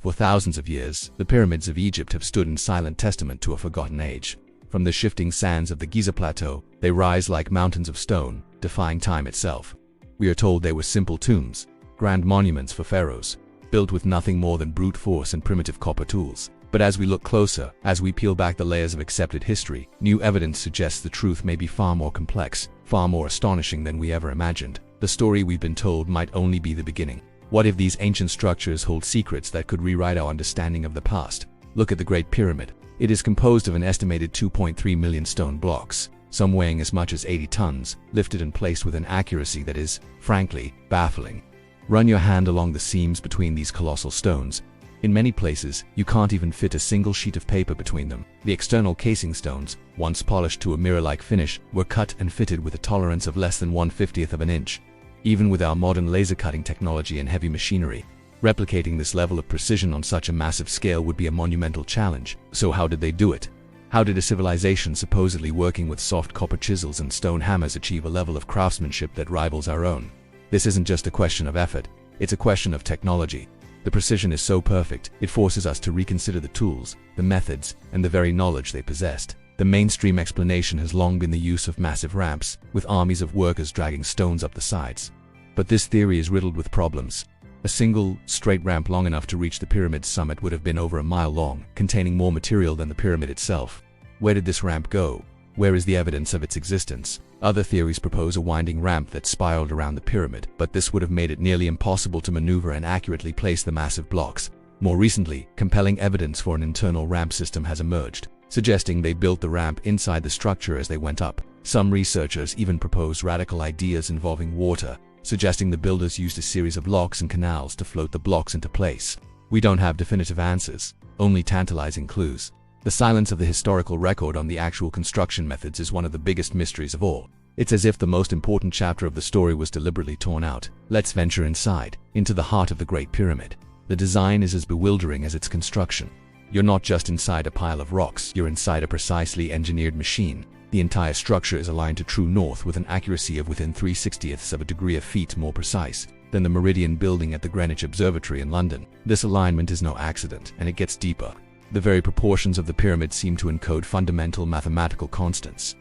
For thousands of years, the pyramids of Egypt have stood in silent testament to a forgotten age. From the shifting sands of the Giza Plateau, they rise like mountains of stone, defying time itself. We are told they were simple tombs, grand monuments for pharaohs, built with nothing more than brute force and primitive copper tools. But as we look closer, as we peel back the layers of accepted history, new evidence suggests the truth may be far more complex, far more astonishing than we ever imagined. The story we've been told might only be the beginning. What if these ancient structures hold secrets that could rewrite our understanding of the past? Look at the Great Pyramid. It is composed of an estimated 2.3 million stone blocks, some weighing as much as 80 tons, lifted and placed with an accuracy that is, frankly, baffling. Run your hand along the seams between these colossal stones. In many places, you can't even fit a single sheet of paper between them. The external casing stones, once polished to a mirror-like finish, were cut and fitted with a tolerance of less than 1/50th of an inch. Even with our modern laser cutting technology and heavy machinery, replicating this level of precision on such a massive scale would be a monumental challenge. So how did they do it? How did a civilization supposedly working with soft copper chisels and stone hammers achieve a level of craftsmanship that rivals our own? This isn't just a question of effort, it's a question of technology. The precision is so perfect, it forces us to reconsider the tools, the methods, and the very knowledge they possessed. The mainstream explanation has long been the use of massive ramps, with armies of workers dragging stones up the sides. But this theory is riddled with problems. A single, straight ramp long enough to reach the pyramid's summit would have been over a mile long, containing more material than the pyramid itself. Where did this ramp go? Where is the evidence of its existence? Other theories propose a winding ramp that spiraled around the pyramid, but this would have made it nearly impossible to maneuver and accurately place the massive blocks. More recently, compelling evidence for an internal ramp system has emerged, suggesting they built the ramp inside the structure as they went up. Some researchers even propose radical ideas involving water, suggesting the builders used a series of locks and canals to float the blocks into place. We don't have definitive answers, only tantalizing clues. The silence of the historical record on the actual construction methods is one of the biggest mysteries of all. It's as if the most important chapter of the story was deliberately torn out. Let's venture inside, into the heart of the Great Pyramid. The design is as bewildering as its construction. You're not just inside a pile of rocks, you're inside a precisely engineered machine. The entire structure is aligned to true north with an accuracy of within 3/60ths of a degree of feet more precise than the Meridian building at the Greenwich Observatory in London. This alignment is no accident, and it gets deeper. The very proportions of the pyramid seem to encode fundamental mathematical constants.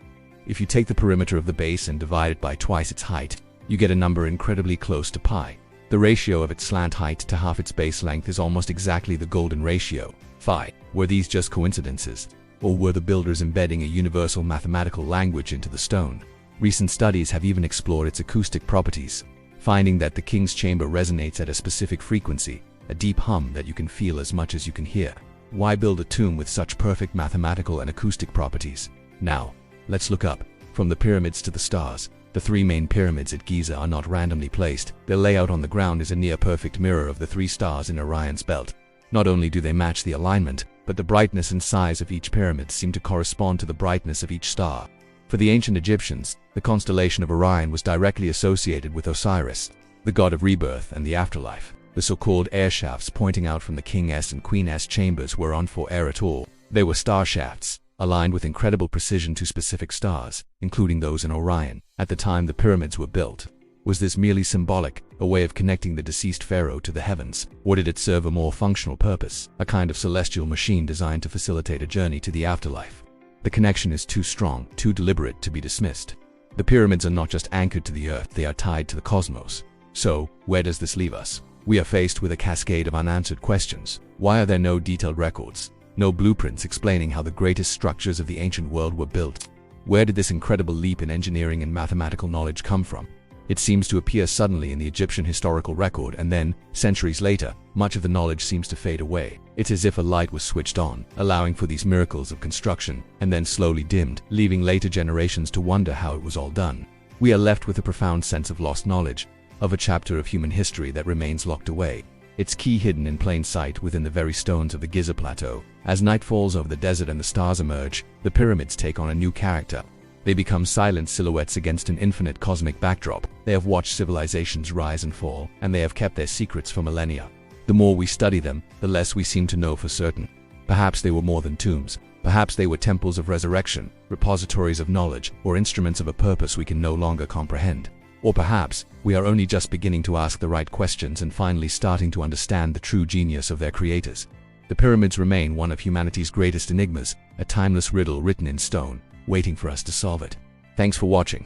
If you take the perimeter of the base and divide it by twice its height, you get a number incredibly close to pi. The ratio of its slant height to half its base length is almost exactly the golden ratio, phi. Were these just coincidences? Or were the builders embedding a universal mathematical language into the stone? Recent studies have even explored its acoustic properties, finding that the king's chamber resonates at a specific frequency, a deep hum that you can feel as much as you can hear. Why build a tomb with such perfect mathematical and acoustic properties? Now, let's look up. From the pyramids to the stars, the three main pyramids at Giza are not randomly placed. Their layout on the ground is a near-perfect mirror of the three stars in Orion's belt. Not only do they match the alignment, but the brightness and size of each pyramid seem to correspond to the brightness of each star. For the ancient Egyptians, the constellation of Orion was directly associated with Osiris, the god of rebirth and the afterlife. The so-called air shafts pointing out from the King's and Queen's chambers were on for air at all. They were star shafts, aligned with incredible precision to specific stars, including those in Orion, at the time the pyramids were built. Was this merely symbolic, a way of connecting the deceased pharaoh to the heavens, or did it serve a more functional purpose, a kind of celestial machine designed to facilitate a journey to the afterlife? The connection is too strong, too deliberate to be dismissed. The pyramids are not just anchored to the earth, they are tied to the cosmos. So, where does this leave us? We are faced with a cascade of unanswered questions. Why are there no detailed records, no blueprints explaining how the greatest structures of the ancient world were built? Where did this incredible leap in engineering and mathematical knowledge come from? It seems to appear suddenly in the Egyptian historical record, and then, centuries later, much of the knowledge seems to fade away. It's as if a light was switched on, allowing for these miracles of construction, and then slowly dimmed, leaving later generations to wonder how it was all done. We are left with a profound sense of lost knowledge, of a chapter of human history that remains locked away, its key hidden in plain sight within the very stones of the Giza Plateau. As night falls over the desert and the stars emerge, the pyramids take on a new character. They become silent silhouettes against an infinite cosmic backdrop. They have watched civilizations rise and fall, and they have kept their secrets for millennia. The more we study them, the less we seem to know for certain. Perhaps they were more than tombs. Perhaps they were temples of resurrection, repositories of knowledge, or instruments of a purpose we can no longer comprehend. Or perhaps, we are only just beginning to ask the right questions and finally starting to understand the true genius of their creators. The pyramids remain one of humanity's greatest enigmas, a timeless riddle written in stone, waiting for us to solve it. Thanks for watching.